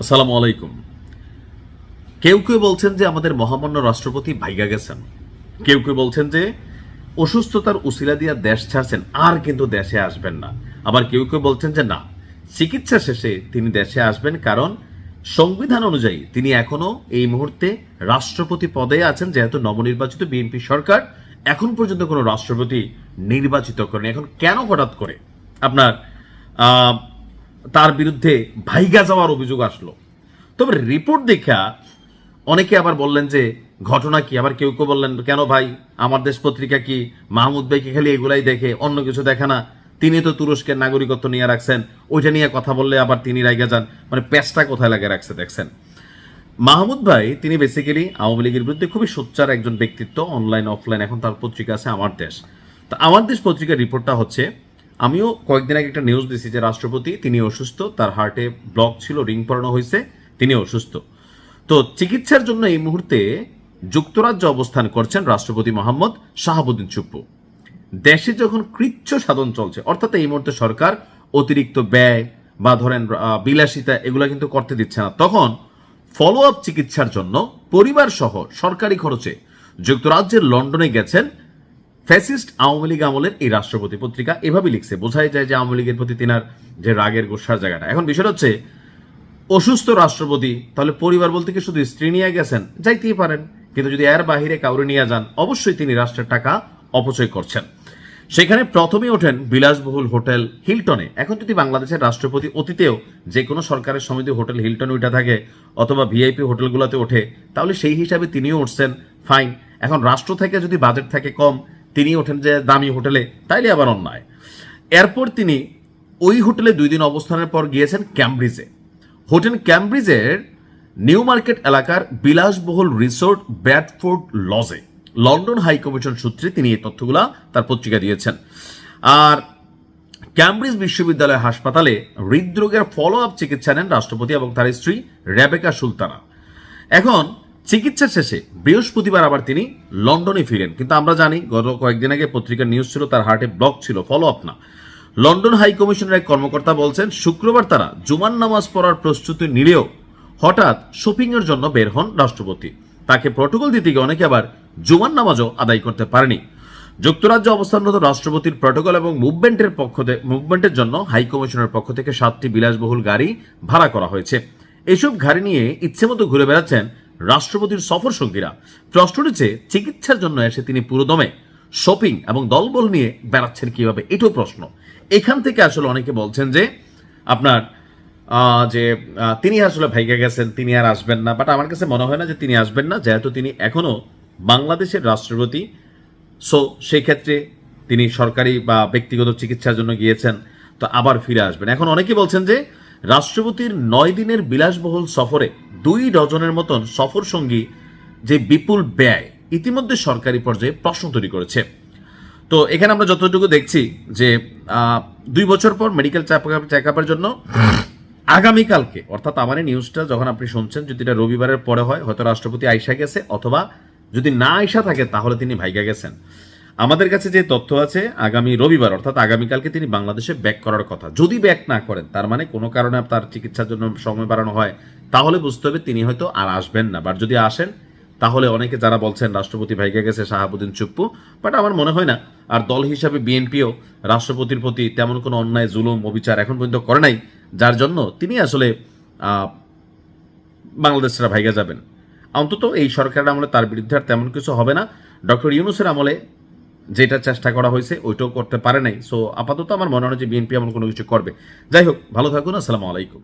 আসসালামু আলাইকুম। কেউ কেউ বলছেন যে আমাদের মহামান্য রাষ্ট্রপতি ভাইগা গেছেন, কেউ কেউ বলছেন যে অসুস্থতার উসিলা দিয়া দেশ ছাড়ছেন, আর কিন্তু দেশে আসবেন না। আবার কেউ কেউ বলছেন যে না, চিকিৎসা শেষে তিনি দেশে আসবেন, কারণ সংবিধান অনুযায়ী তিনি এখনো এই মুহূর্তে রাষ্ট্রপতি পদে আছেন, যেহেতু নবনির্বাচিত বিএনপি সরকার এখন পর্যন্ত কোনো রাষ্ট্রপতি নির্বাচিত করেনি। এখন কেন হঠাৎ করে আপনার আহ, তার বিরুদ্ধে ভাইগা যাওয়ার অভিযোগ আসলো? তবে রিপোর্ট দেখা অনেকে আবার বললেন যে ঘটনা কি, আবার কেউ কেউ বললেন কেন ভাই, আমার দেশ পত্রিকা কি মাহমুদ ভাইকে খালি এগুলাই দেখে, অন্য কিছু দেখে না? তিনি তো তুরস্কের নাগরিকত্ব নিয়ে রাখছেন, ওইটা নিয়ে কথা বললে আবার তিনি রাইগা যান। মানে প্যাচটা কোথায় লাগে রাখছে দেখছেন। মাহমুদ ভাই তিনি বেসিক্যালি আওয়ামী লীগের বিরুদ্ধে খুবই সোচ্চার একজন ব্যক্তিত্ব, অনলাইন অফলাইন। এখন তার পত্রিকা আছে আমার দেশ। তো আমার দেশ পত্রিকার রিপোর্টটা হচ্ছে, আমিও কয়েকদিন আগে একটা নিউজ দিয়েছি যে রাষ্ট্রপতি তিনি অসুস্থ, তার হার্টে ব্লক ছিল, রিং পরানো হয়েছে, তিনি অসুস্থ। তো চিকিৎসার জন্য এই মুহূর্তে যুক্তরাজ্যে অবস্থান করছেন রাষ্ট্রপতি মোহাম্মদ শাহাবুদ্দিন চুপ্পু। দেশে যখন কৃচ্ছ সাধন চলছে, অর্থাৎ এই মুহূর্তে সরকার অতিরিক্ত ব্যয় বা ধরেন বিলাসিতা এগুলো কিন্তু করতে দিচ্ছে না, তখন ফলো আপ চিকিৎসার জন্য পরিবার সহ সরকারি খরচে যুক্তরাজ্যের লন্ডনে গেছেন ফ্যাসিস্ট আওয়ামী লীগ আমলের এই রাষ্ট্রপতি। পত্রিকা এভাবে লিখছে, বোঝাই যায় যে আওয়ামী লীগের প্রতি তিনার যে রাগের গোসার জায়গাটা। এখন বিষয়টা হচ্ছে, অসুস্থ রাষ্ট্রপতি, তাহলে পরিবার বলতে কি শুধু স্ত্রী নিয়ে গেছেন? যাইতেই পারেন, কিন্তু যদি এর বাহিরে কাউরে নিয়ে যান, অবশ্যই তিনি রাষ্ট্রের টাকা অপচয় করছেন। সেখানে প্রথমে ওঠেন বিলাসবহুল হোটেল হিলটনে। এখন যদি বাংলাদেশের রাষ্ট্রপতি অতীতেও যে কোনো সরকারের সমিতি হোটেল হিলটনে উঠে থাকে অথবা ভিআইপি হোটেলগুলোতে ওঠে, তাহলে সেই হিসাবে তিনিও উঠছেন, ফাইন। এখন রাষ্ট্র থেকে যদি বাজেট থাকে কম, তিনি ওঠেন যে দামি হোটেলে, তাইলে আবার অন্যায়। এরপর তিনি ওই হোটেলে 2 দিন অবস্থানের পর গিয়েছেন ক্যামব্রিজে। হোটেল ক্যামব্রিজের নিউ মার্কেট এলাকার বিলাসবহুল রিসোর্ট ব্র্যাডফোর্ড লজে লন্ডন হাই কমিশন সূত্রে তিনি এই তথ্যগুলা তার পত্রিকা দিয়েছেন। আর ক্যামব্রিজ বিশ্ববিদ্যালয় হাসপাতালে হৃদরোগের ফলো আপ চিকিৎসা নেন রাষ্ট্রপতি এবং তার স্ত্রী রেবেকা সুলতানা। এখন চিকিৎসা শেষে বৃহস্পতিবার আবার তিনি লন্ডনে ফিরেন, কিন্তু আমরা জানি গত কয়েকদিন আগে পত্রিকার নিউজ ছিল তার হার্টে ব্লক ছিল, ফলো আপ না। লন্ডন হাই কমিশনের এক কর্মকর্তা বলছেন, শুক্রবার তারা জুমার নামাজ পড়ার প্রস্তুতি নিলেও হঠাৎ শপিং এর জন্য বের হন রাষ্ট্রপতি। তাকে প্রটোকল দিতে গিয়ে অনেকে আবার জুমার নামাজও আদায় করতে পারেনি। যুক্তরাজ্যে অবস্থানরত রাষ্ট্রপতির প্রটোকল এবং মুভমেন্টের জন্য হাই কমিশনের পক্ষ থেকে 7টি বিলাসবহুল গাড়ি ভাড়া করা হয়েছে। এইসব গাড়ি নিয়ে ইচ্ছেমতো ঘুরে বেড়াচ্ছেন রাষ্ট্রপতির সফর সঙ্গীরা। প্রশ্ন উঠেছে, চিকিৎসার জন্য এসে তিনি পুরোদমে শপিং এবং দলবল নিয়ে বেড়াচ্ছেন কিভাবে, এটাও প্রশ্ন। এখান থেকে আসলে অনেকে বলছেন যে আপনার তিনি আসলে ভাইগা গেছেন, তিনি আর আসবেন না। বাট আমার কাছে মনে হয় না যে তিনি আসবেন না, যেহেতু তিনি এখনো বাংলাদেশের রাষ্ট্রপতি। সো সেই ক্ষেত্রে তিনি সরকারি বা ব্যক্তিগত চিকিৎসার জন্য গিয়েছেন, তো আবার ফিরে আসবেন। এখন অনেকে বলছেন যে রাষ্ট্রপতির 9 দিনের বিলাসবহুল সফরে 2 ডজনের মতন সফর সঙ্গী যে বিপুল ব্যয় ইতিমধ্যে সরকারি পর্যায়ে প্রশ্ন তৈরি করেছে। তো এখানে আমরা যতটুকু দেখছি যে 2 বছর পর মেডিকেল চেক আপের জন্য আগামীকালকে, অর্থাৎ আমার এই নিউজটা যখন আপনি শুনছেন, যদি এটা রবিবারের পরে হয়, হয়তো রাষ্ট্রপতি আইসা গেছে, অথবা যদি না আইসা থাকে তাহলে তিনি ভাইগা গেছেন। আমাদের কাছে যে তথ্য আছে, আগামী রবিবার অর্থাৎ আগামীকালকে তিনি বাংলাদেশে ব্যাক করার কথা। যদি ব্যাক না করেন, তার মানে কোনো কারণে তার চিকিৎসার জন্য সময় বাড়ানো হয়, তাহলে বুঝতে হবে তিনি হয়তো আর আসবেন না। বাট যদি আসেন, তাহলে অনেকে যারা বলছেন রাষ্ট্রপতি ভাইগা গেছে শাহাবুদ্দিন চুপ্পু, বাট আমার মনে হয় না। আর দল হিসাবে বিএনপিও রাষ্ট্রপতির প্রতি তেমন কোনো অন্যায় জুলুম অবিচার এখন পর্যন্ত করে নাই, যার জন্য তিনি আসলে বাংলাদেশরা ভাইগা যাবেন। অন্তত এই সরকারের আমলে তার বিরুদ্ধে আর তেমন কিছু হবে না। ডক্টর ইউনূসের আমলে যেটা চেষ্টা করা হয়েছে ওইটাও করতে পারে নাই। সো আপাতত আমার মনে হয় যে বিএনপি এমন কোনো কিছু করবে। যাই হোক, ভালো থাকুন। আসসালামু আলাইকুম।